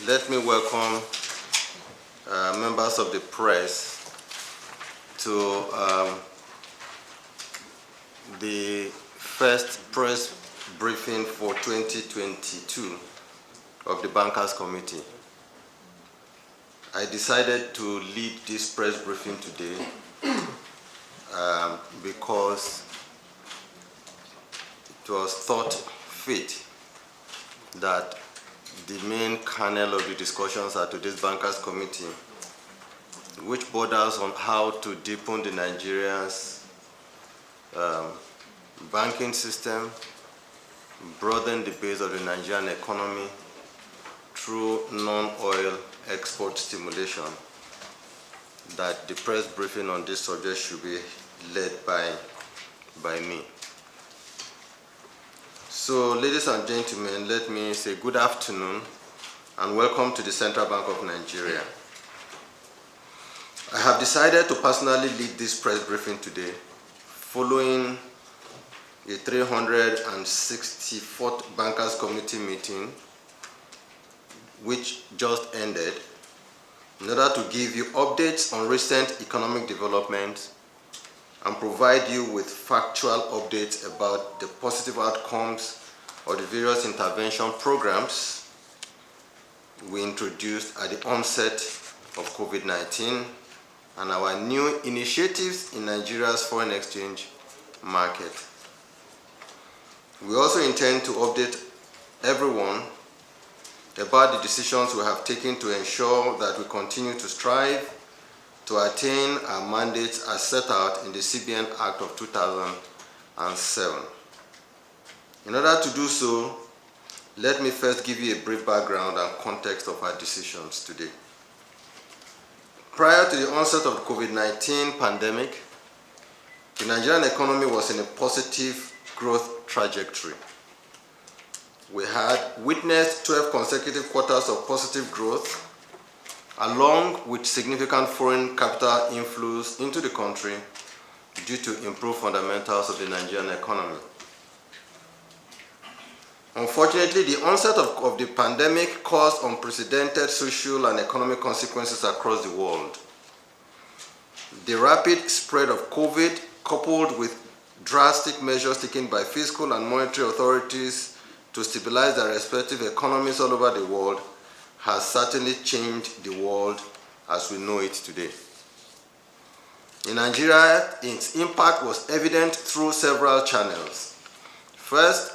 Let me welcome members of the press to the first press briefing for 2022 of the Bankers Committee. I decided to lead this press briefing today because it was thought fit that the main kernel of the discussions at today's Bankers Committee, which borders on how to deepen the Nigeria's banking system, broaden the base of the Nigerian economy through non-oil export stimulation, that the press briefing on this subject should be led by me. So, ladies and gentlemen, let me say good afternoon and welcome to the Central Bank of Nigeria. I have decided to personally lead this press briefing today following a 364th Bankers Committee meeting which just ended, in order to give you updates on recent economic developments and provide you with factual updates about the positive outcomes of the various intervention programs we introduced at the onset of COVID-19 and our new initiatives in Nigeria's foreign exchange market. We also intend to update everyone about the decisions we have taken to ensure that we continue to strive to attain our mandates as set out in the CBN Act of 2007. In order to do so, let me first give you a brief background and context of our decisions today. Prior to the onset of the COVID-19 pandemic, the Nigerian economy was in a positive growth trajectory. We had witnessed 12 consecutive quarters of positive growth, along with significant foreign capital inflows into the country due to improved fundamentals of the Nigerian economy. Unfortunately, the onset of the pandemic caused unprecedented social and economic consequences across the world. The rapid spread of COVID, coupled with drastic measures taken by fiscal and monetary authorities to stabilize their respective economies all over the world, has certainly changed the world as we know it today. In Nigeria, its impact was evident through several channels. First,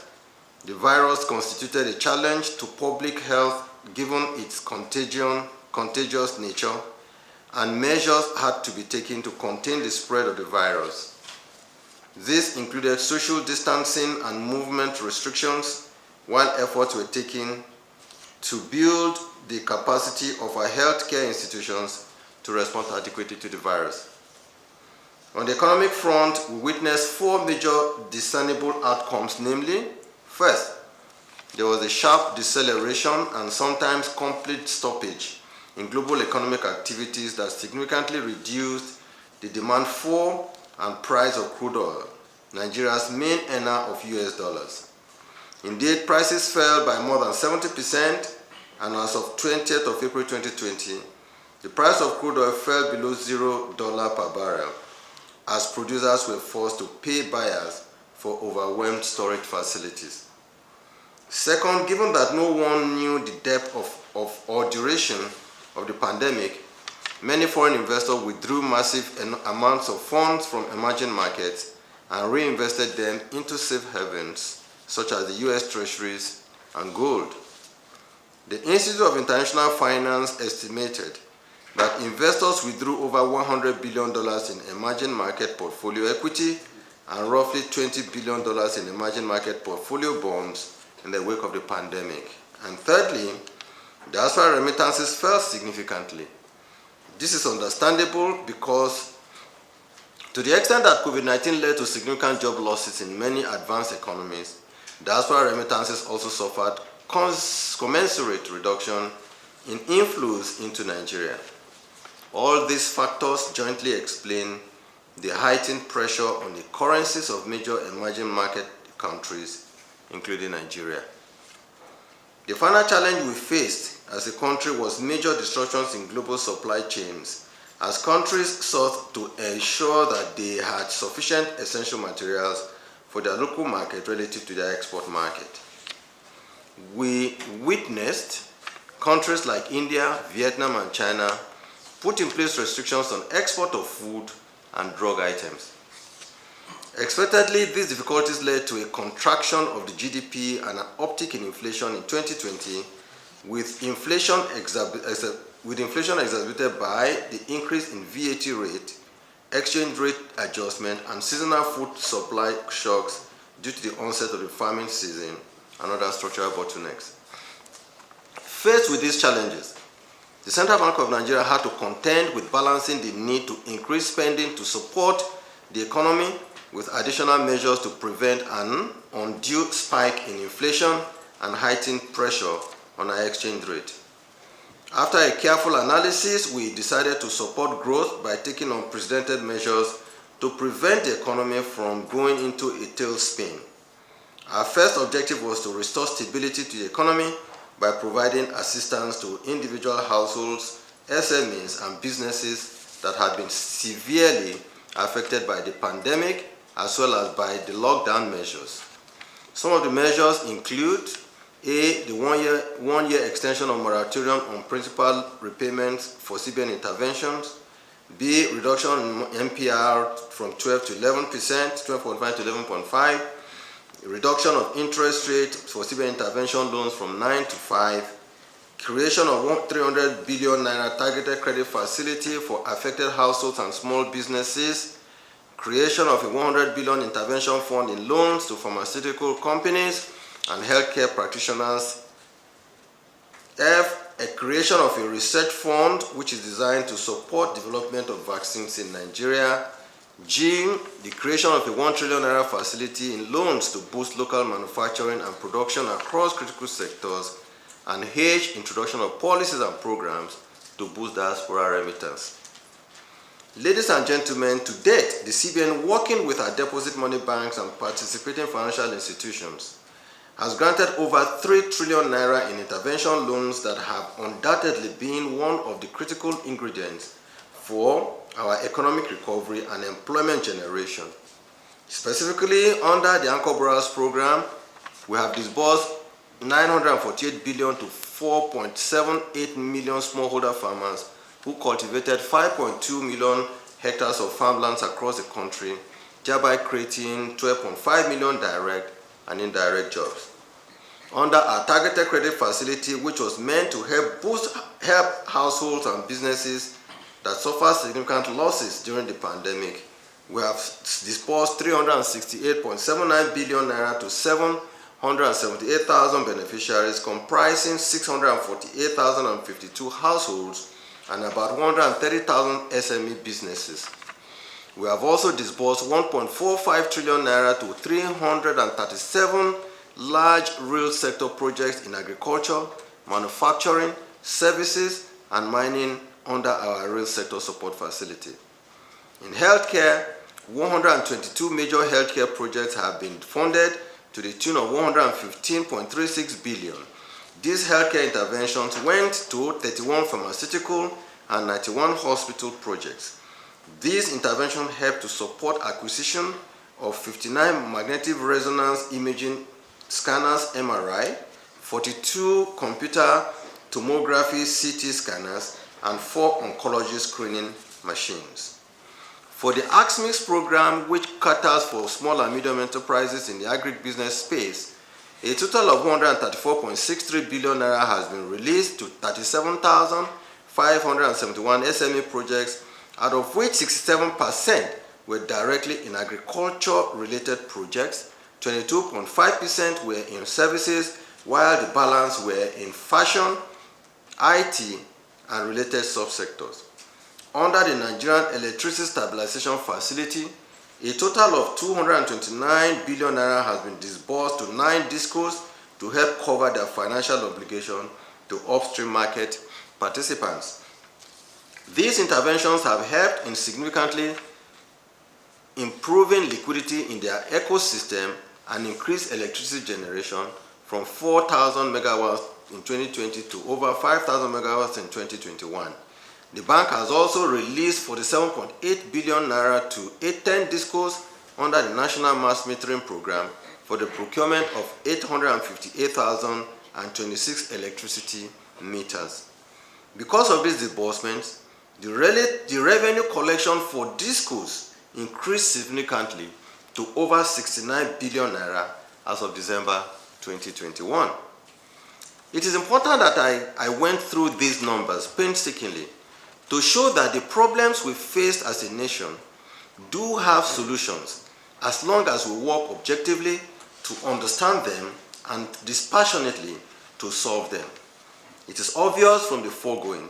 the virus constituted a challenge to public health given its contagious nature, and measures had to be taken to contain the spread of the virus. This included social distancing and movement restrictions, while efforts were taken to build the capacity of our healthcare institutions to respond adequately to the virus. On the economic front, we witnessed four major discernible outcomes, namely, first, there was a sharp deceleration and sometimes complete stoppage in global economic activities that significantly reduced the demand for and price of crude oil, Nigeria's main earner of US dollars. Indeed, prices fell by more than 70%, and as of 20th of April 2020, the price of crude oil fell below $0 per barrel, as producers were forced to pay buyers for overwhelmed storage facilities. Second, given that no one knew the depth or duration of the pandemic, many foreign investors withdrew massive amounts of funds from emerging markets and reinvested them into safe havens such as the US Treasuries and gold. The Institute of International Finance estimated that investors withdrew over $100 billion in emerging market portfolio equity and roughly $20 billion in emerging market portfolio bonds in the wake of the pandemic. And thirdly, diaspora remittances fell significantly. This is understandable because to the extent that COVID-19 led to significant job losses in many advanced economies, diaspora remittances also suffered commensurate reduction in inflows into Nigeria. All these factors jointly explain the heightened pressure on the currencies of major emerging market countries, including Nigeria. The final challenge we faced as the country was major disruptions in global supply chains, as countries sought to ensure that they had sufficient essential materials for their local market relative to their export market. We witnessed countries like India, Vietnam, and China put in place restrictions on export of food and drug items. Expectedly, these difficulties led to a contraction of the GDP and an uptick in inflation in 2020, with inflation exacerbated by the increase in VAT rate, exchange rate adjustment, and seasonal food supply shocks due to the onset of the farming season and other structural bottlenecks. Faced with these challenges, the Central Bank of Nigeria had to contend with balancing the need to increase spending to support the economy with additional measures to prevent an undue spike in inflation and heightened pressure on our exchange rate. After a careful analysis, we decided to support growth by taking unprecedented measures to prevent the economy from going into a tailspin. Our first objective was to restore stability to the economy by providing assistance to individual households, SMEs, and businesses that had been severely affected by the pandemic as well as by the lockdown measures. Some of the measures include A, the one-year extension of moratorium on principal repayments for CBN interventions, B, reduction in MPR from 12 to 11%, 12.5 to 11.5, reduction of interest rate for CBN intervention loans from 9 to 5, creation of 300 billion naira targeted credit facility for affected households and small businesses, creation of a 100 billion intervention fund in loans to pharmaceutical companies and healthcare practitioners. F, a creation of a research fund which is designed to support development of vaccines in Nigeria. G, the creation of a 1 trillion naira facility in loans to boost local manufacturing and production across critical sectors. And H, introduction of policies and programs to boost diaspora remittance. Ladies and gentlemen, to date, the CBN, working with our deposit money banks and participating financial institutions, has granted over 3 trillion naira in intervention loans that have undoubtedly been one of the critical ingredients for our economic recovery and employment generation. Specifically, under the Anchor Borrowers Program, we have disbursed 948 billion to 4.78 million smallholder farmers who cultivated 5.2 million hectares of farmlands across the country, thereby creating 12.5 million direct and indirect jobs. Under our targeted credit facility, which was meant to help households and businesses that suffered significant losses during the pandemic, we have disbursed 368.79 billion naira to 778,000 beneficiaries, comprising 648,052 households and about 130,000 SME businesses. We have also disbursed 1.45 trillion naira to 337 large real sector projects in agriculture, manufacturing, services, and mining under our real sector support facility. In healthcare, 122 major healthcare projects have been funded to the tune of 115.36 billion. These healthcare interventions went to 31 pharmaceutical and 91 hospital projects. These interventions helped to support acquisition of 59 magnetic resonance imaging scanners (MRI), 42 computer tomography (CT) scanners, and 4 oncology screening machines. For the AXMIX program, which caters for small and medium enterprises in the agribusiness space, a total of 134.63 billion naira has been released to 37,571 SME projects, out of which 67% were directly in agriculture-related projects, 22.5% were in services, while the balance were in fashion, IT, and related subsectors. Under the Nigerian Electricity Stabilization Facility, a total of 229 billion naira has been disbursed to 9 discos to help cover their financial obligation to upstream market participants. These interventions have helped in significantly improving liquidity in their ecosystem and increased electricity generation from 4,000 megawatts in 2020 to over 5,000 megawatts in 2021. The bank has also released 47.8 billion naira to 10 discos under the National Mass Metering Program for the procurement of 858,026 electricity meters. Because of these disbursements, the revenue collection for discos increased significantly to over 69 billion naira as of December 2021. It is important that I went through these numbers painstakingly to show that the problems we faced as a nation do have solutions as long as we work objectively to understand them and dispassionately to solve them. It is obvious from the foregoing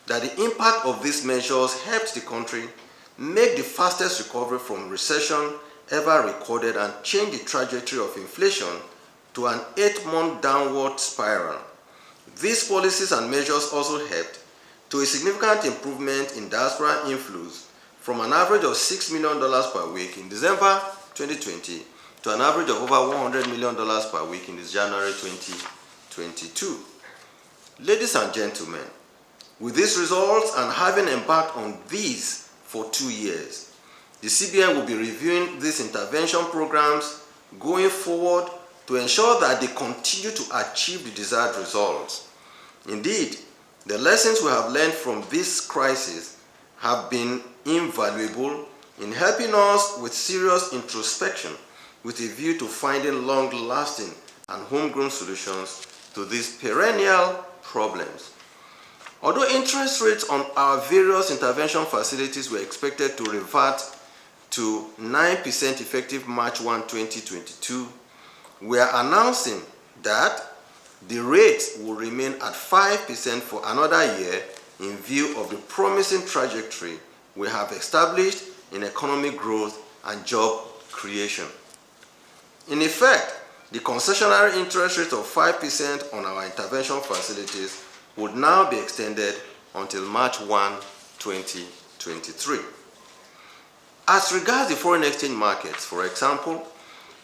that the impact of these measures helped the country make the fastest recovery from recession ever recorded and change the trajectory of inflation to an 8-month downward spiral. These policies and measures also helped to a significant improvement in diaspora inflows from an average of $6 million per week in December 2020 to an average of over $100 million per week in January 2022. Ladies and gentlemen, with these results and having embarked on these for 2 years, the CBN will be reviewing these intervention programs going forward to ensure that they continue to achieve the desired results. Indeed, the lessons we have learned from this crisis have been invaluable in helping us with serious introspection with a view to finding long-lasting and homegrown solutions to these perennial problems. Although interest rates on our various intervention facilities were expected to revert to 9% effective March 1, 2022, we are announcing that the rates will remain at 5% for another year in view of the promising trajectory we have established in economic growth and job creation. In effect, the concessionary interest rate of 5% on our intervention facilities would now be extended until March 1, 2023. As regards the foreign exchange markets, for example,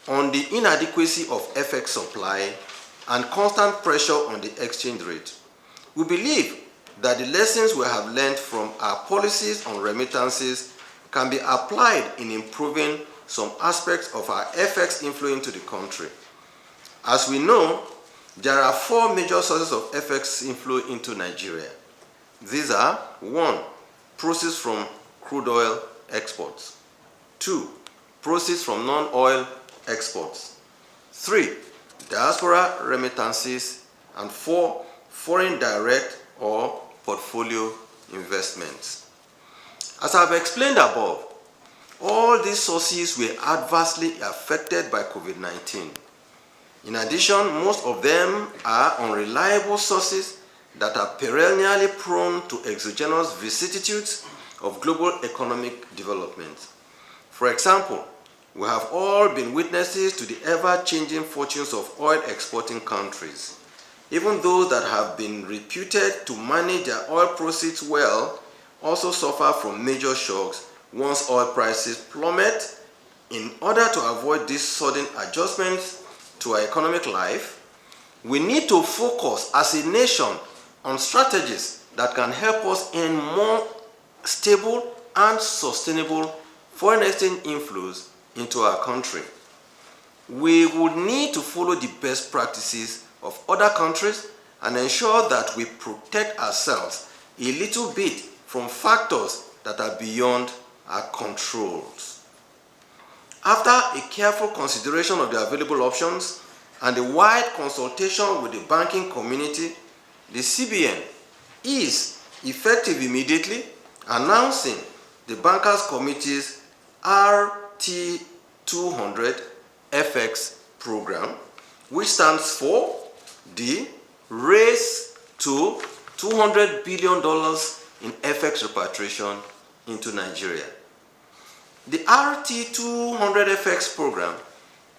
on the inadequacy of FX supply and constant pressure on the exchange rate, we believe that the lessons we have learned from our policies on remittances can be applied in improving some aspects of our FX inflow into the country. As we know, there are 4 major sources of FX inflow into Nigeria. These are: 1. Proceeds from crude oil exports. 2. Proceeds from non-oil exports. 3. Diaspora remittances. And 4. Foreign direct or portfolio investments. As I've explained above, all these sources were adversely affected by COVID-19. In addition, most of them are unreliable sources that are perennially prone to exogenous vicissitudes of global economic development. For example, we have all been witnesses to the ever-changing fortunes of oil-exporting countries. Even those that have been reputed to manage their oil proceeds well also suffer from major shocks once oil prices plummet. In order to avoid these sudden adjustments to our economic life, we need to focus as a nation on strategies that can help us earn more stable and sustainable foreign exchange inflows into our country. We would need to follow the best practices of other countries and ensure that we protect ourselves a little bit from factors that are beyond our controls. After a careful consideration of the available options and a wide consultation with the banking community, the CBN is effective immediately announcing the Bankers Committee's RT200 FX Program, which stands for the Race to $200 billion in FX Repatriation into Nigeria. The RT200 FX Program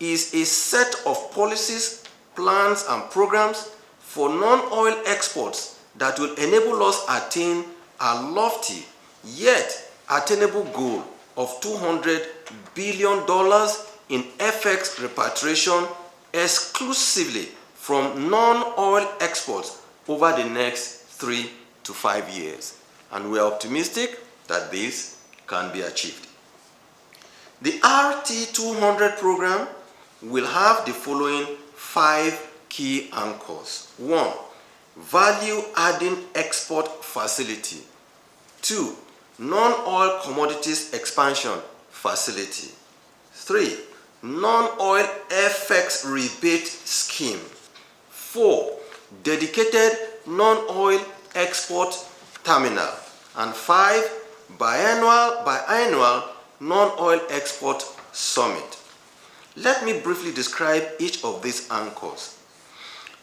is a set of policies, plans, and programs for non-oil exports that will enable us attain a lofty yet attainable goal of $200 billion in FX repatriation exclusively from non-oil exports over the next 3 to 5 years. And we are optimistic that this can be achieved. The RT200 program will have the following 5 key anchors. 1. Value-adding export facility. 2. Non-oil commodities expansion facility. 3. Non-oil FX rebate scheme. 4. Dedicated non-oil export terminal. And 5. Biannual non-oil export summit. Let me briefly describe each of these anchors.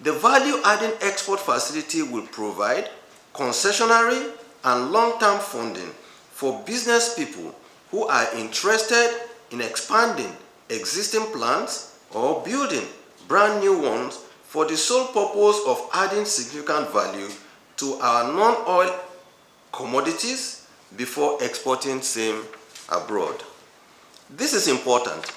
The value-adding export facility will provide concessionary and long-term funding for business people who are interested in expanding existing plants or building brand new ones for the sole purpose of adding significant value to our non-oil commodities before exporting same abroad. This is important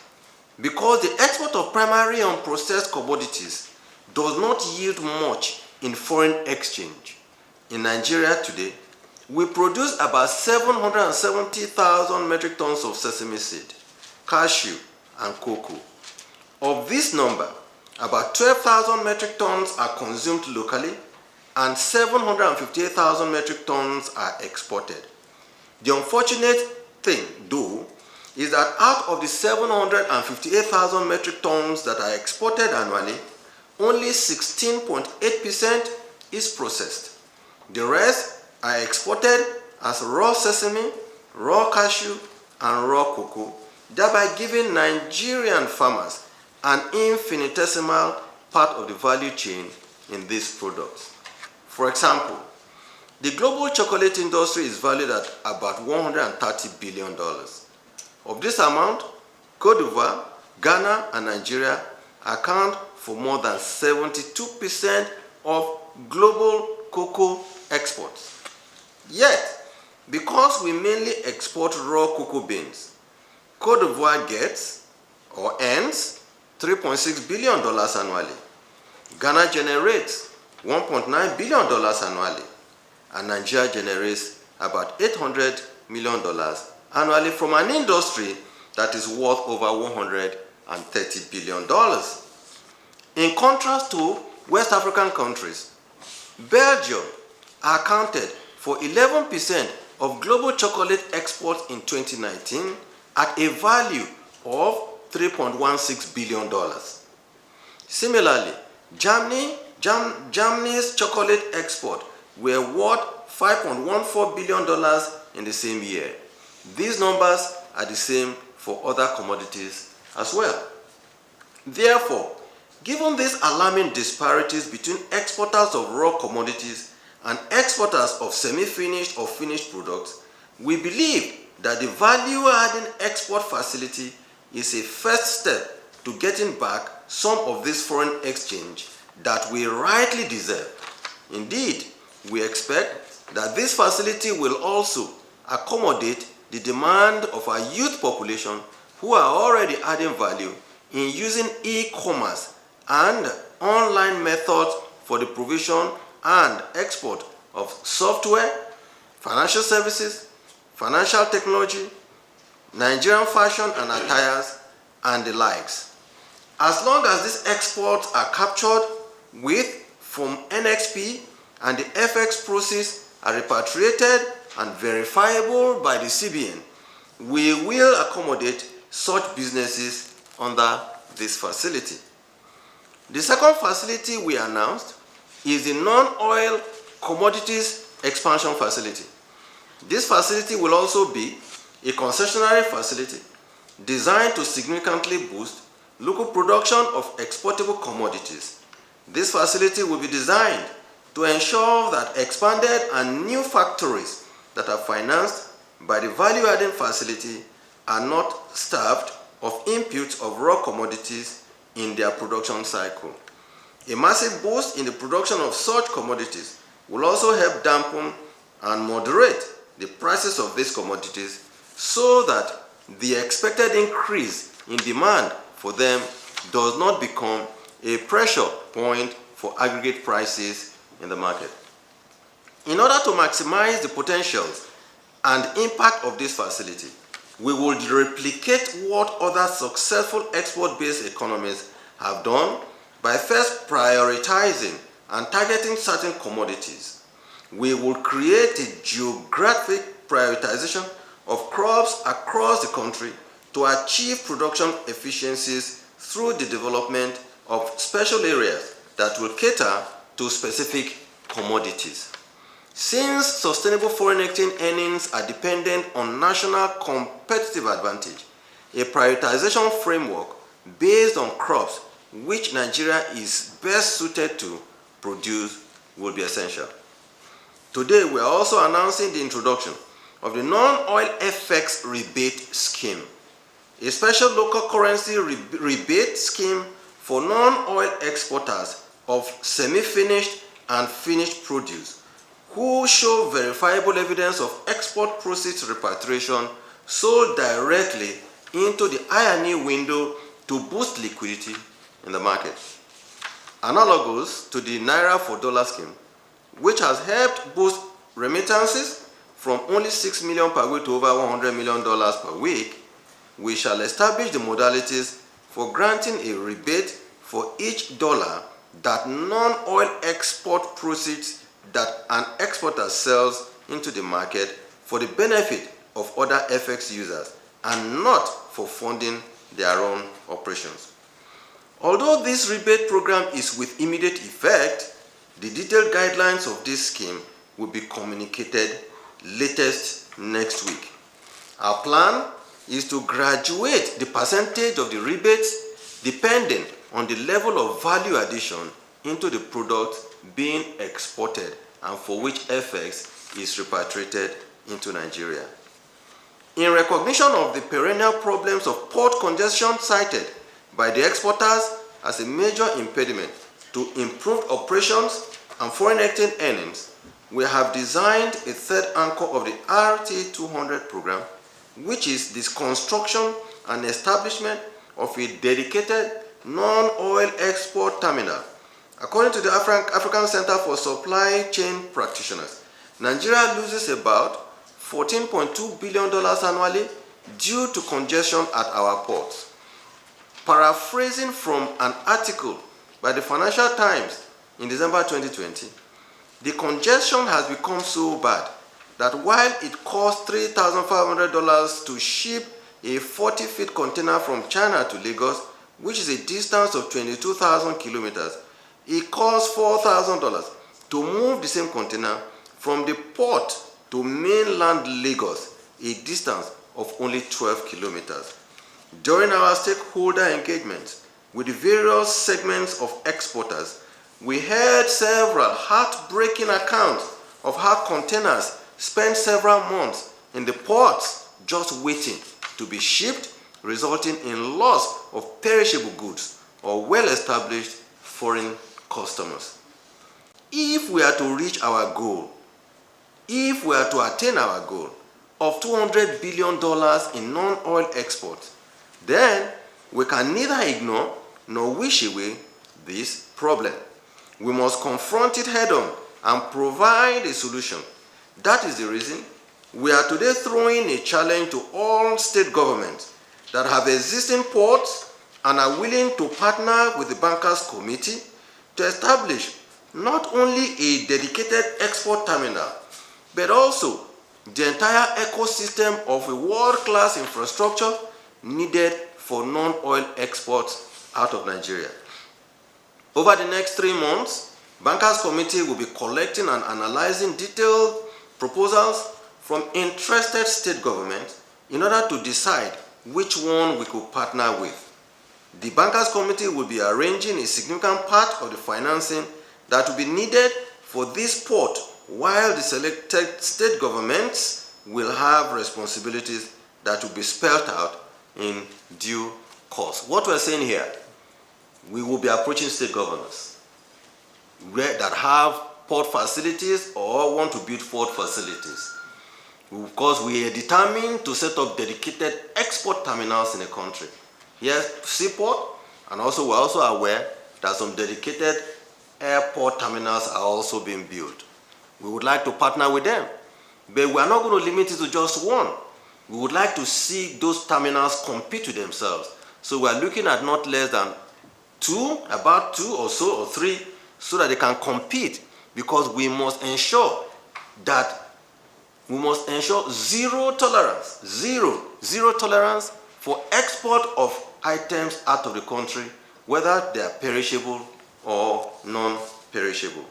because the export of primary and processed commodities does not yield much in foreign exchange. In Nigeria today, we produce about 770,000 metric tons of sesame seed, cashew, and cocoa. Of this number, about 12,000 metric tons are consumed locally and 758,000 metric tons are exported. The unfortunate thing, though, is that out of the 758,000 metric tons that are exported annually, only 16.8% is processed. The rest are exported as raw sesame, raw cashew, and raw cocoa, thereby giving Nigerian farmers an infinitesimal part of the value chain in these products. For example, the global chocolate industry is valued at about $130 billion. Of this amount, Cote d'Ivoire, Ghana, and Nigeria account for more than 72% of global cocoa exports. Yet, because we mainly export raw cocoa beans, Cote d'Ivoire gets or earns $3.6 billion annually. Ghana generates $1.9 billion annually, and Nigeria generates about $800 million annually from an industry that is worth over $130 billion. In contrast to West African countries, Belgium accounted for 11% of global chocolate exports in 2019 at a value of $3.16 billion. Similarly, Germany's chocolate export were worth $5.14 billion in the same year. These numbers are the same for other commodities as well. Therefore, given these alarming disparities between exporters of raw commodities and exporters of semi-finished or finished products, we believe that the value-adding export facility is a first step to getting back some of this foreign exchange that we rightly deserve. Indeed, we expect that this facility will also accommodate the demand of our youth population who are already adding value in using e-commerce and online methods for the provision and export of software, financial services, financial technology, Nigerian fashion and attires, and the likes. As long as these exports are captured from NXP and the FX proceeds are repatriated and verifiable by the CBN, we will accommodate such businesses under this facility. The second facility we announced is the non-oil commodities expansion facility. This facility will also be a concessionary facility designed to significantly boost local production of exportable commodities. This facility will be designed to ensure that expanded and new factories that are financed by the value-adding facility are not starved of inputs of raw commodities in their production cycle. A massive boost in the production of such commodities will also help dampen and moderate the prices of these commodities so that the expected increase in demand for them does not become a pressure point for aggregate prices in the market. In order to maximize the potentials and impact of this facility, we will replicate what other successful export-based economies have done by first prioritizing and targeting certain commodities. We will create a geographic prioritization of crops across the country to achieve production efficiencies through the development of special areas that will cater to specific commodities. Since sustainable foreign exchange earnings are dependent on national competitive advantage, a prioritization framework based on crops which Nigeria is best suited to produce will be essential. Today, we are also announcing the introduction of the non-oil FX rebate scheme, a special local currency rebate scheme for non-oil exporters of semi-finished and finished produce who show verifiable evidence of export proceeds repatriation sold directly into the I&E window to boost liquidity in the market. Analogous to the Naira for Dollar scheme, which has helped boost remittances from only $6 million per week to over $100 million per week, we shall establish the modalities for granting a rebate for each dollar that non-oil export proceeds that an exporter sells into the market for the benefit of other FX users and not for funding their own operations. Although this rebate program is with immediate effect, the detailed guidelines of this scheme will be communicated latest next week. Our plan is to graduate the percentage of the rebates depending on the level of value addition into the product being exported and for which FX is repatriated into Nigeria. In recognition of the perennial problems of port congestion cited by the exporters as a major impediment to improved operations and foreign exchange earnings, we have designed a third anchor of the RT200 program, which is the construction and establishment of a dedicated non-oil export terminal. According to the African Center for Supply Chain Practitioners, Nigeria loses about $14.2 billion annually due to congestion at our ports. Paraphrasing from an article by the Financial Times in December 2020, the congestion has become so bad that while it costs $3,500 to ship a 40-feet container from China to Lagos, which is a distance of 22,000 kilometers, it costs $4,000 to move the same container from the port to mainland Lagos, a distance of only 12 kilometers. During our stakeholder engagements with the various segments of exporters, we heard several heartbreaking accounts of how containers spend several months in the ports just waiting to be shipped, resulting in loss of perishable goods or well-established foreign customers. If we are to reach our goal, if we are to attain our goal of $200 billion in non-oil exports, then we can neither ignore nor wish away this problem. We must confront it head-on and provide a solution. That is the reason we are today throwing a challenge to all state governments that have existing ports and are willing to partner with the Bankers Committee to establish not only a dedicated export terminal, but also the entire ecosystem of a world-class infrastructure needed for non-oil exports out of Nigeria. Over the next 3 months, Bankers Committee will be collecting and analyzing detailed proposals from interested state governments in order to decide which one we could partner with. The Bankers Committee will be arranging a significant part of the financing that will be needed for this port, while the selected state governments will have responsibilities that will be spelled out in due course. What we're saying here, we will be approaching state governors that have port facilities or want to build port facilities. Because we are determined to set up dedicated export terminals in the country. Yes, seaport, and also we're also aware that some dedicated airport terminals are also being built. We would like to partner with them, but we are not going to limit it to just one. We would like to see those terminals compete with themselves. So we are looking at not less than about two or so, or three, so that they can compete, because we must ensure zero tolerance for export of items out of the country, whether they are perishable or non-perishable.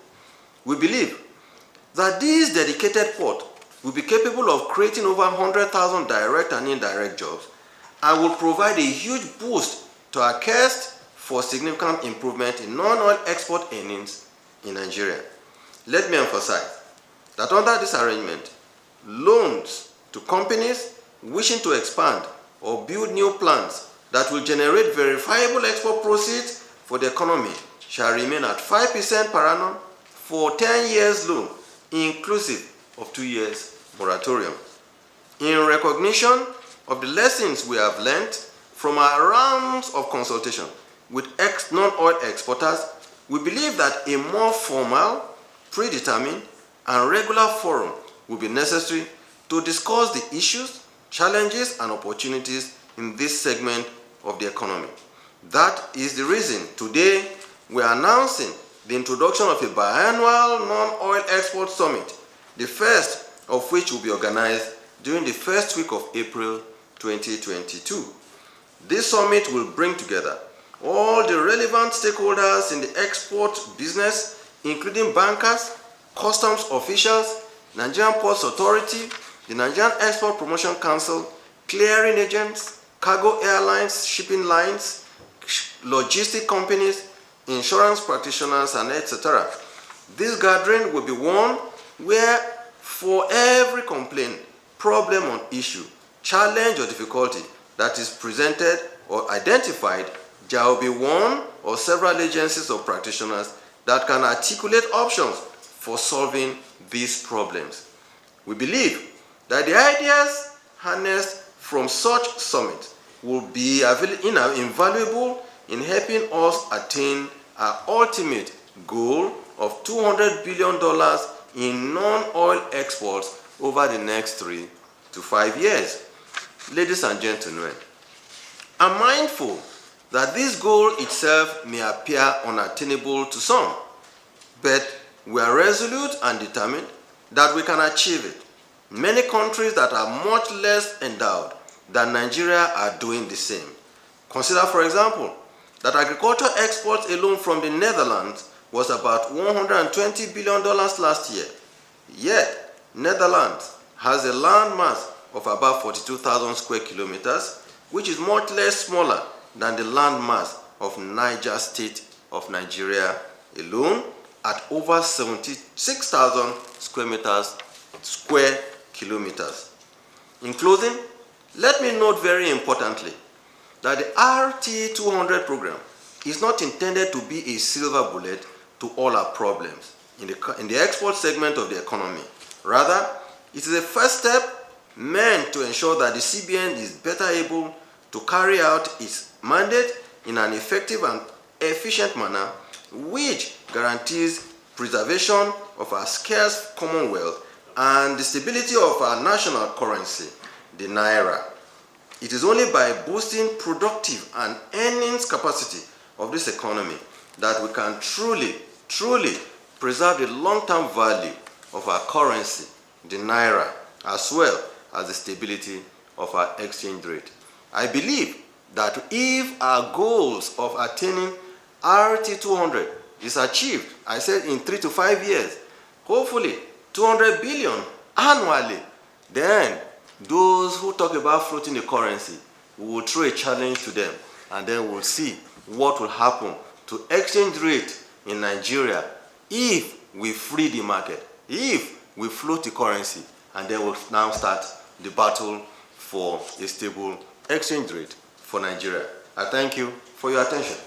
We believe that this dedicated port will be capable of creating over 100,000 direct and indirect jobs, and will provide a huge boost to our quest for significant improvement in non-oil export earnings in Nigeria. Let me emphasize that under this arrangement, loans to companies wishing to expand or build new plants that will generate verifiable export proceeds for the economy shall remain at 5% per annum for 10 years loan, inclusive of 2 years moratorium. In recognition of the lessons we have learned from our rounds of consultation with non-oil exporters, we believe that a more formal, predetermined, and regular forum will be necessary to discuss the issues, challenges, and opportunities in this segment of the economy. That is the reason today we are announcing the introduction of a biannual non-oil export summit, the first of which will be organized during the first week of April 2022. This summit will bring together all the relevant stakeholders in the export business, including bankers, customs officials, Nigerian Ports Authority, the Nigerian Export Promotion Council, clearing agents, cargo airlines, shipping lines, logistic companies, insurance practitioners, and etc. This gathering will be one where for every complaint, problem or issue, challenge or difficulty that is presented or identified, there will be one or several agencies or practitioners that can articulate options for solving these problems. We believe that the ideas harnessed from such summits will be invaluable in helping us attain our ultimate goal of $200 billion in non-oil exports over the next 3 to 5 years. Ladies and gentlemen, I'm mindful that this goal itself may appear unattainable to some, but we are resolute and determined that we can achieve it. Many countries that are much less endowed than Nigeria are doing the same. Consider, for example, that agriculture exports alone from the Netherlands was about $120 billion last year. Yet, Netherlands has a land mass of about 42,000 square kilometers, which is much less smaller than the land mass of Niger State of Nigeria alone, at over 76,000 square kilometers. In closing, let me note very importantly that the RT200 program is not intended to be a silver bullet to all our problems in the export segment of the economy. Rather, it is a first step meant to ensure that the CBN is better able to carry out its mandate in an effective and efficient manner, which guarantees preservation of our scarce commonwealth and the stability of our national currency, the Naira. It is only by boosting productive and earnings capacity of this economy that we can truly preserve the long-term value of our currency, the Naira, as well as the stability of our exchange rate. I believe that if our goals of attaining RT200 is achieved, I said in 3 to 5 years, hopefully 200 billion annually, then those who talk about floating the currency, we will throw a challenge to them, and then we'll see what will happen to exchange rate in Nigeria if we free the market, if we float the currency, and then we'll now start the battle for a stable exchange rate for Nigeria. I thank you for your attention.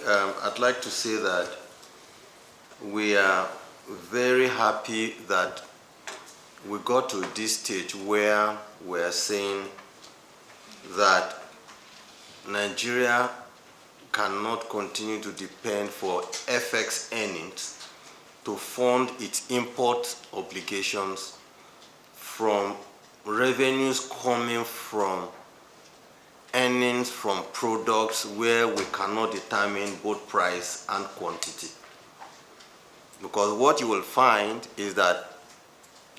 I'd like to say that we are very happy that we got to this stage where we're saying that Nigeria cannot continue to depend for FX earnings to fund its import obligations from revenues coming from earnings from products where we cannot determine both price and quantity. Because what you will find is that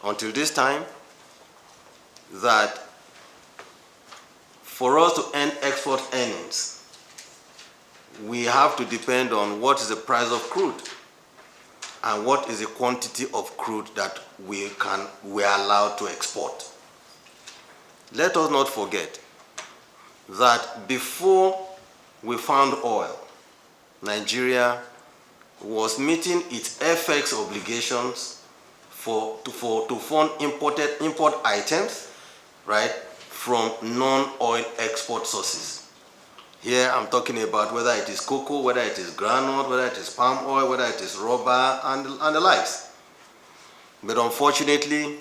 until this time, that for us to earn export earnings, we have to depend on what is the price of crude and what is the quantity of crude that we are allowed to export. Let us not forget that before we found oil, Nigeria was meeting its FX obligations to fund import items, right, from non-oil export sources. Here I'm talking about whether it is cocoa, whether it is groundnut, whether it is palm oil, whether it is rubber, and the likes. But unfortunately,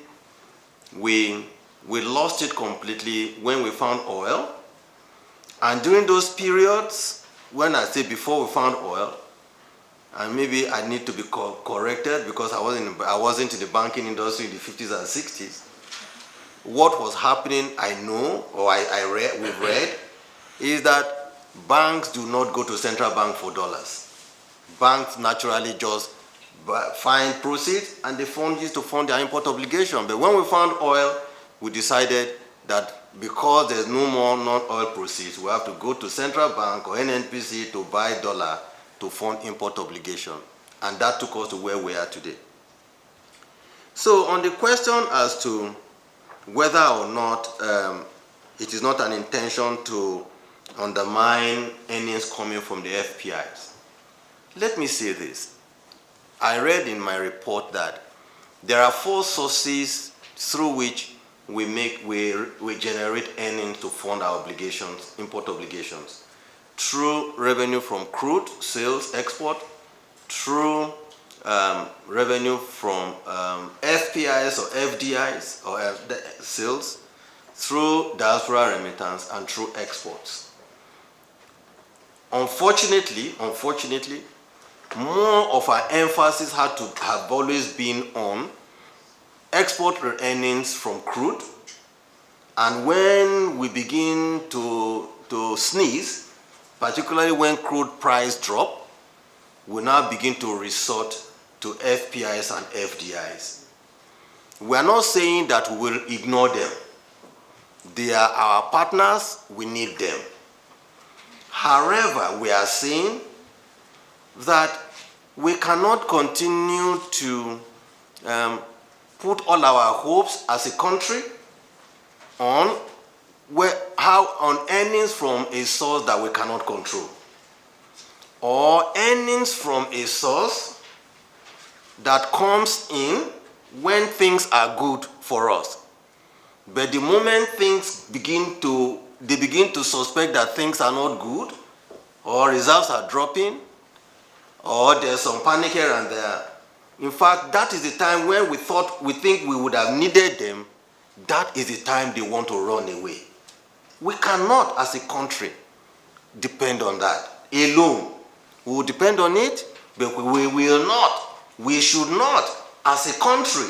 we lost it completely when we found oil. And during those periods, when I say before we found oil, and maybe I need to be corrected because I wasn't in the banking industry in the 50s and 60s. What was happening, I know, or we've read, is that banks do not go to central bank for dollars. Banks naturally just find proceeds and they used to fund their import obligation. But when we found oil, we decided that because there's no more non-oil proceeds, we have to go to central bank or NNPC to buy dollar to fund import obligation. And that took us to where we are today. So on the question as to whether or not it is not an intention to undermine earnings coming from the FPIs, let me say this. I read in my report that there are 4 sources through which we generate earnings to fund our obligations, import obligations. Through revenue from crude, sales, export, through revenue from FPIs or FDIs or sales, through diaspora remittance, and through exports. Unfortunately, more of our emphasis have always been on export earnings from crude, and when we begin to sneeze, particularly when crude price drop, we now begin to resort to FPIs and FDIs. We are not saying that we will ignore them. They are our partners, we need them. However, we are saying that we cannot continue to put all our hopes as a country on earnings from a source that we cannot control, or earnings from a source that comes in when things are good for us. But the moment things begin to suspect that things are not good, or reserves are dropping, or there's some panic here and there, in fact, that is the time when we think we would have needed them. That is the time they want to run away. We cannot, as a country, depend on that alone. We will depend on it, but we will not. We should not, as a country,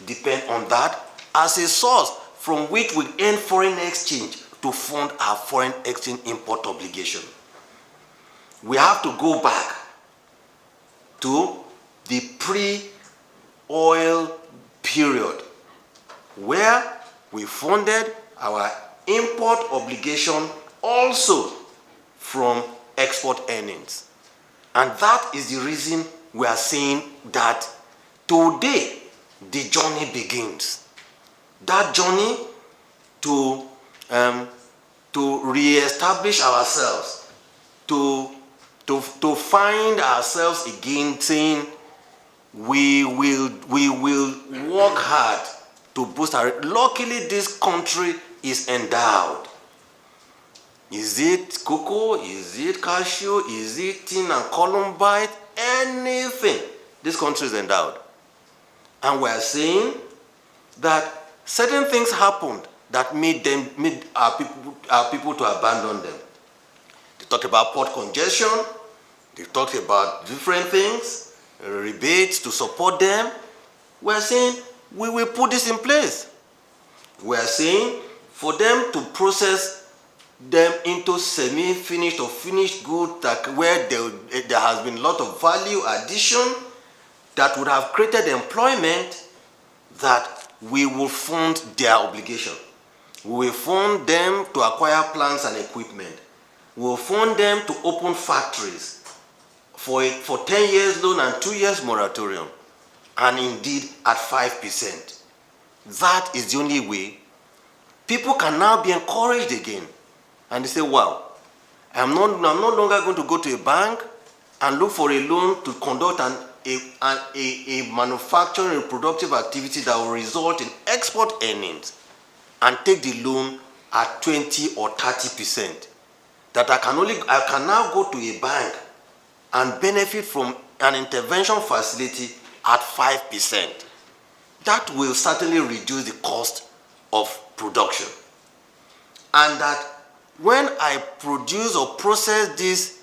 depend on that as a source from which we earn foreign exchange to fund our foreign exchange import obligation. We have to go back to the pre-oil period where we funded our import obligation also from export earnings. And that is the reason we are saying that today the journey begins. That journey to re-establish ourselves, to find ourselves again, saying we will work hard to boost our. Luckily, this country is endowed. Is it cocoa? Is it cashew? Is it tin and columbite? Anything. This country is endowed. And we are saying that certain things happened that made our people to abandon them. They talked about port congestion. They talked about different things, rebates to support them. We're saying we will put this in place. We're saying for them to process them into semi-finished or finished goods where there has been a lot of value addition that would have created employment, that we will fund their obligation. We will fund them to acquire plants and equipment. We will fund them to open factories for 10 years loan and 2 years moratorium, and indeed at 5%. That is the only way people can now be encouraged again. And they say, wow, I'm no longer going to go to a bank and look for a loan to conduct a manufacturing and productive activity that will result in export earnings and take the loan at 20 or 30%. That I can now go to a bank and benefit from an intervention facility at 5%. That will certainly reduce the cost of production. And that when I produce or process this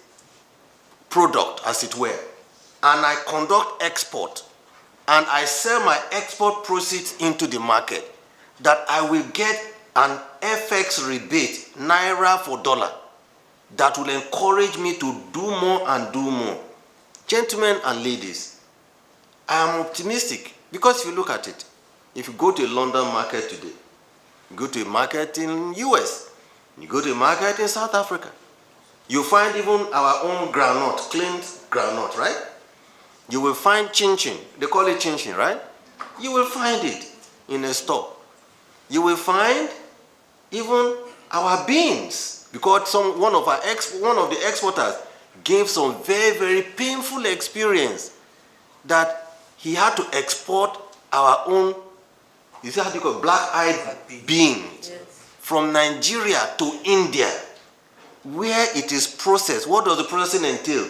product, as it were, and I conduct export, and I sell my export proceeds into the market, that I will get an FX rebate, naira for dollar, that will encourage me to do more and do more. Gentlemen and ladies, I am optimistic, because if you look at it, if you go to a London market today, you go to a market in US, you go to a market in South Africa, you find even our own groundnut, cleaned groundnut, right? You will find chin-chin. They call it chin-chin, right? You will find it in a store. You will find even our beans, because one of the exporters gave some very, very painful experience that he had to export our own, you see how you call black-eyed beans, yes, from Nigeria to India, where it is processed. What does the processing entail?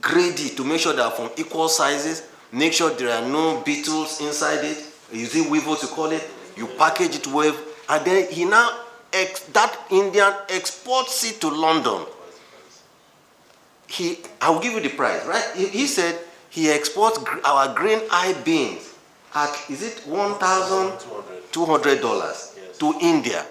Grade it to make sure they are from equal sizes, make sure there are no beetles inside it, you see weevils you call it, you package it well, and then he now, that Indian exports it to London. I will give you the price, right? He said he exports our green eye beans at, is it $1,200 to India.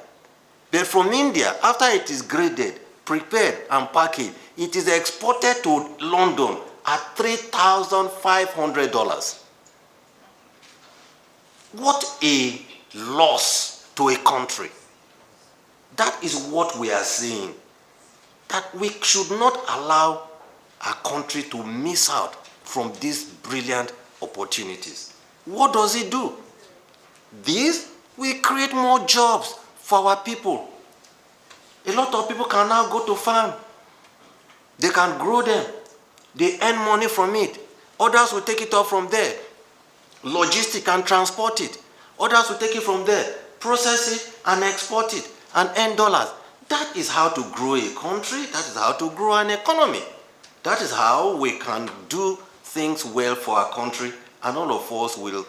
But from India, after it is graded, prepared and packaged, it is exported to London at $3,500. What a loss to a country. That is what we are saying. That we should not allow our country to miss out from these brilliant opportunities. What does it do? This will create more jobs for our people. A lot of people can now go to farm. They can grow them. They earn money from it. Others will take it up from there. Logistics and transport it. Others will take it from there, process it and export it and earn dollars. That is how to grow a country. That is how to grow an economy. That is how we can do things well for our country, and all of us will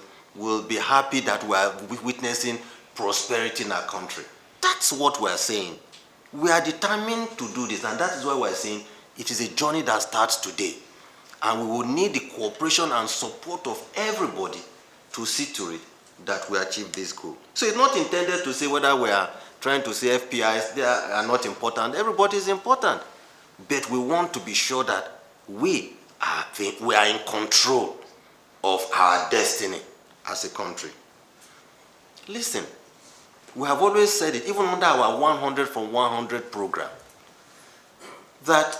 be happy that we are witnessing prosperity in our country. That's what we are saying. We are determined to do this, and that is why we are saying it is a journey that starts today. And we will need the cooperation and support of everybody to see to it that we achieve this goal. So it's not intended to say whether we are trying to say FPIs, they are not important. Everybody is important. But we want to be sure that we are in control of our destiny as a country. Listen, we have always said it, even under our 100 from 100 program, that,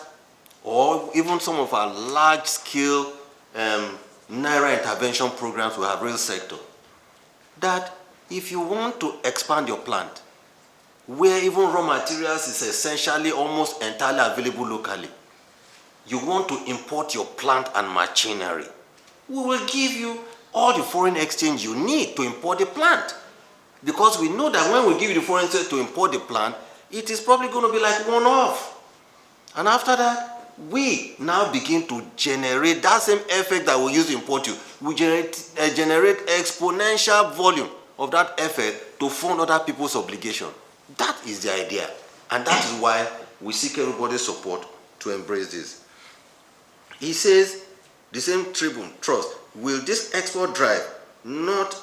or even some of our large-scale Naira intervention programs we have real sector, that if you want to expand your plant, where even raw materials is essentially almost entirely available locally, you want to import your plant and machinery, we will give you all the foreign exchange you need to import the plant. Because we know that when we give you the foreign exchange to import the plant, it is probably going to be like one-off. And after that, we now begin to generate that same effect that we use to import you. We generate exponential volume of that effect to fund other people's obligation. That is the idea. And that is why we seek everybody's support to embrace this. He says, the same Tribune, Trust, will this export drive not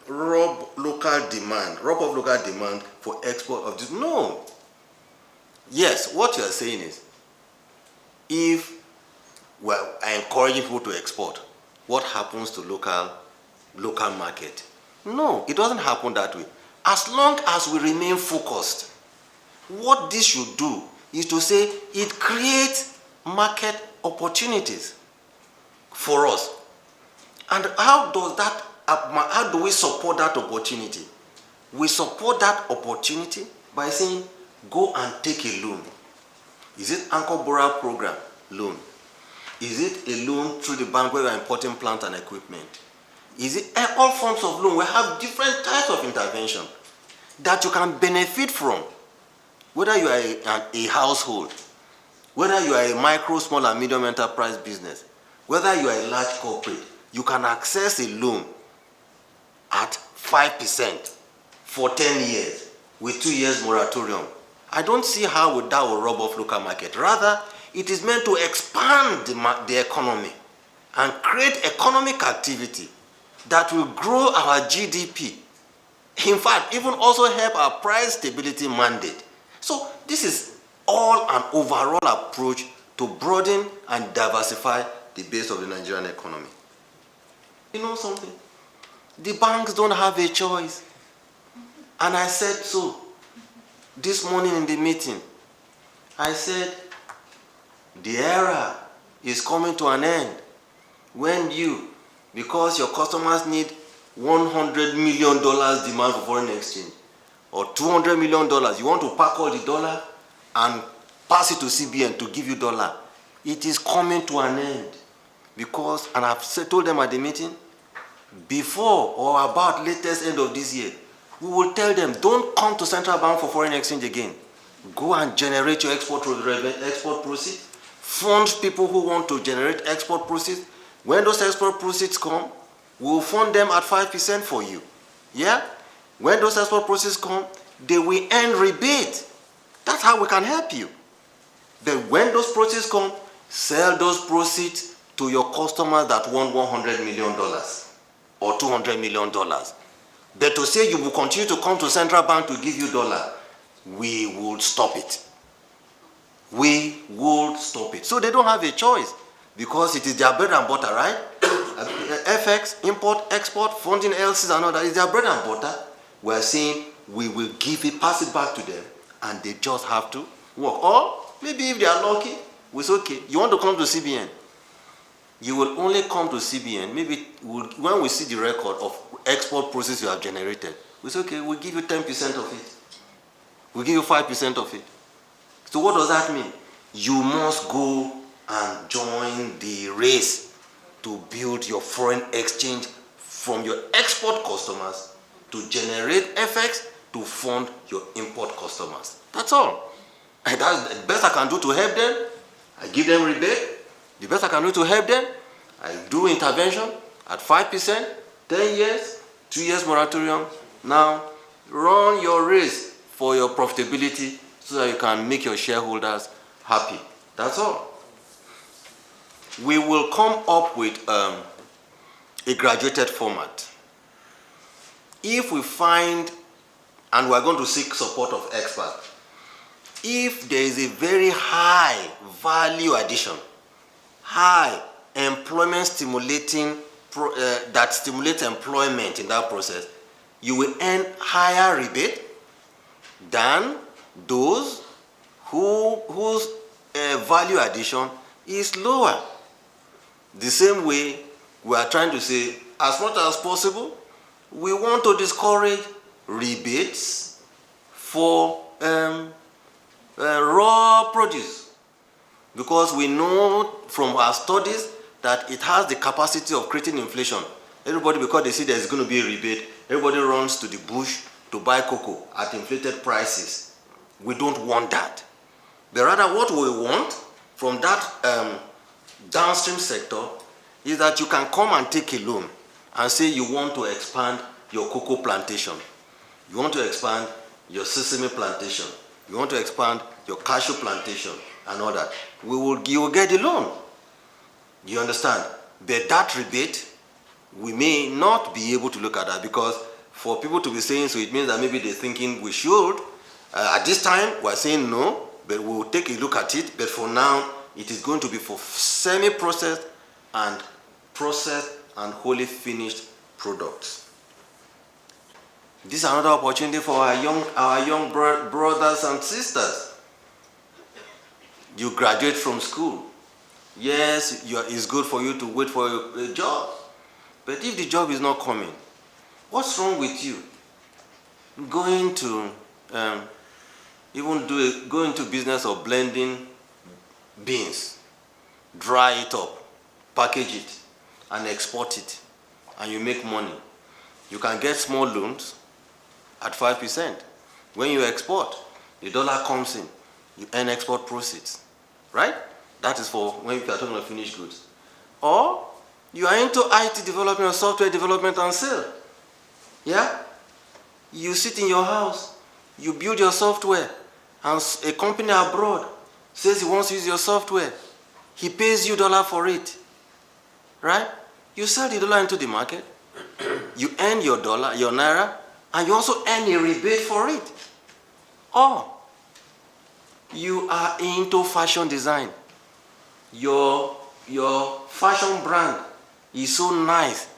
rob of local demand for export of this? No. Yes, what you are saying is, if we're encouraging people to export, what happens to local market? No, it doesn't happen that way. As long as we remain focused, what this should do is to say it creates market opportunities for us. And how do we support that opportunity? We support that opportunity by saying, go and take a loan. Is it Anchor Borrower Program? Loan. Is it a loan through the bank where we are importing plant and equipment? Is it all forms of loan? We have different types of intervention that you can benefit from. Whether you are a household, whether you are a micro, small and medium enterprise business, whether you are a large corporate, you can access a loan at 5% for 10 years with 2 years moratorium. I don't see how that will rob off local market. Rather, it is meant to expand the economy and create economic activity that will grow our GDP. In fact, even also help our price stability mandate. So this is all an overall approach to broaden and diversify the base of the Nigerian economy. You know something? The banks don't have a choice. And I said so this morning in the meeting. I said, the era is coming to an end when you, because your customers need $100 million demand for foreign exchange, or $200 million, you want to pack all the dollar and pass it to CBN to give you dollar. It is coming to an end because, and I've told them at the meeting, before or about latest end of this year, we will tell them, don't come to central bank for foreign exchange again. Go and generate your export proceeds. Fund people who want to generate export proceeds. When those export proceeds come, we will fund them at 5% for you. Yeah? When those export proceeds come, they will earn rebate. That's how we can help you. Then when those proceeds come, sell those proceeds to your customers that want $100 million or $200 million. But to say you will continue to come to central bank to give you dollar, we will stop it. We will stop it. So they don't have a choice because it is their bread and butter, right? FX, import, export, funding LCs and all that is their bread and butter. We're saying we will give it, pass it back to them, and they just have to work. Or maybe if they are lucky, it's okay. You want to come to CBN, you will only come to CBN maybe when we see the record of export process you have generated. It's okay, we'll give you 10% of it. We'll give you 5% of it. So what does that mean? You must go and join the race to build your foreign exchange from your export customers to generate FX to fund your import customers. That's all. And that's the best I can do to help them. I give them rebate. The best I can do to help them, I do intervention at 5%, 10 years, 2 years moratorium. Now, run your race for your profitability so that you can make your shareholders happy. That's all. We will come up with a graduated format. If we find, and we're going to seek support of experts, if there is a very high value addition, high employment stimulating, that stimulates employment in that process, you will earn higher rebate than those whose value addition is lower. The same way we are trying to say, as much as possible, we want to discourage rebates for raw produce, because we know from our studies that it has the capacity of creating inflation. Everybody, because they see there's going to be a rebate, everybody runs to the bush to buy cocoa at inflated prices. We don't want that. But rather what we want from that downstream sector is that you can come and take a loan and say you want to expand your cocoa plantation. You want to expand your sesame plantation. You want to expand your cashew plantation. and all that, you will get the loan. You understand? But that rebate, we may not be able to look at that, because for people to be saying so, it means that maybe they're thinking we should. At this time, we're saying no, but we'll take a look at it. But for now, it is going to be for semi-processed and processed and wholly finished products. This is another opportunity for our young brothers and sisters. You graduate from school. Yes, it's good for you to wait for a job. But if the job is not coming, what's wrong with you going to go into business of blending beans, dry it up, package it, and export it, and you make money? You can get small loans at 5%. When you export, the dollar comes in, you earn export proceeds, right? That is for when you are talking about finished goods. Or you are into IT development or software development and sale. Yeah? You sit in your house, you build your software, and a company abroad says he wants to use your software. He pays you $1 for it. Right? You sell the dollar into the market, you earn your dollar, your naira, and you also earn a rebate for it. Or you are into fashion design. Your fashion brand is so nice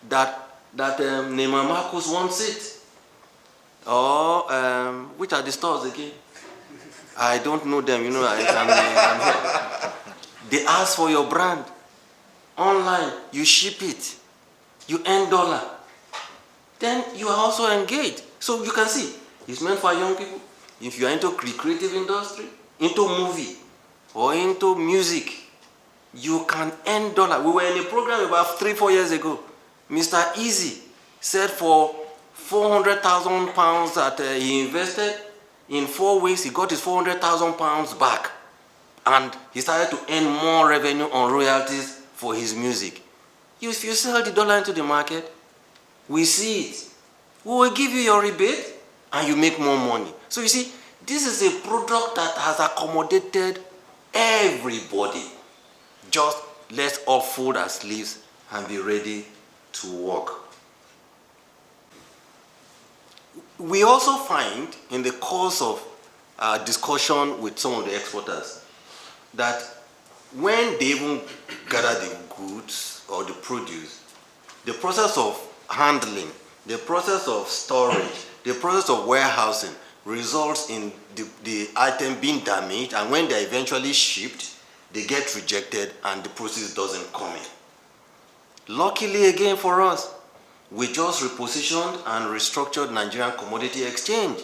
that Neiman Marcus wants it. Or which are the stores again? I don't know them. You know, I'm they ask for your brand online. You ship it. You earn dollar. Then you are also engaged. So you can see it's meant for young people. If you are into the creative industry, into movie, or into music, you can earn dollar. We were in a program about 3-4 years ago. Mr. Easy said for £400,000 that he invested, in 4 weeks he got his £400,000 back, and he started to earn more revenue on royalties for his music. If you sell the dollar into the market, we see it. We will give you your rebate and you make more money. So you see, this is a product that has accommodated everybody. Just let's all fold our sleeves and be ready to work. We also find in the course of discussion with some of the exporters that when they even gather the goods or the produce, the process of handling, the process of storage, the process of warehousing results in the item being damaged, and when they're eventually shipped, they get rejected and the process doesn't come in. Luckily again for us, we just repositioned and restructured Nigerian Commodity Exchange.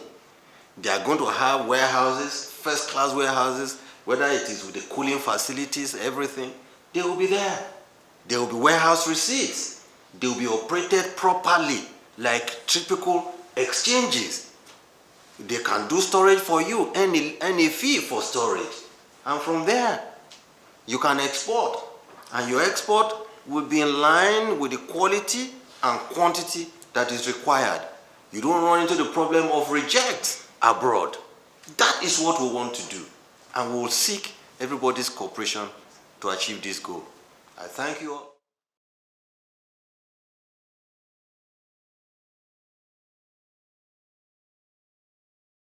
They are going to have warehouses, first-class warehouses, whether it is with the cooling facilities, everything, they will be there. There will be warehouse receipts. They will be operated properly like typical exchanges. They can do storage for you, earn a fee for storage. And from there, you can export. And your export will be in line with the quality and quantity that is required. You don't run into the problem of reject abroad. That is what we want to do. And we will seek everybody's cooperation to achieve this goal. I thank you all.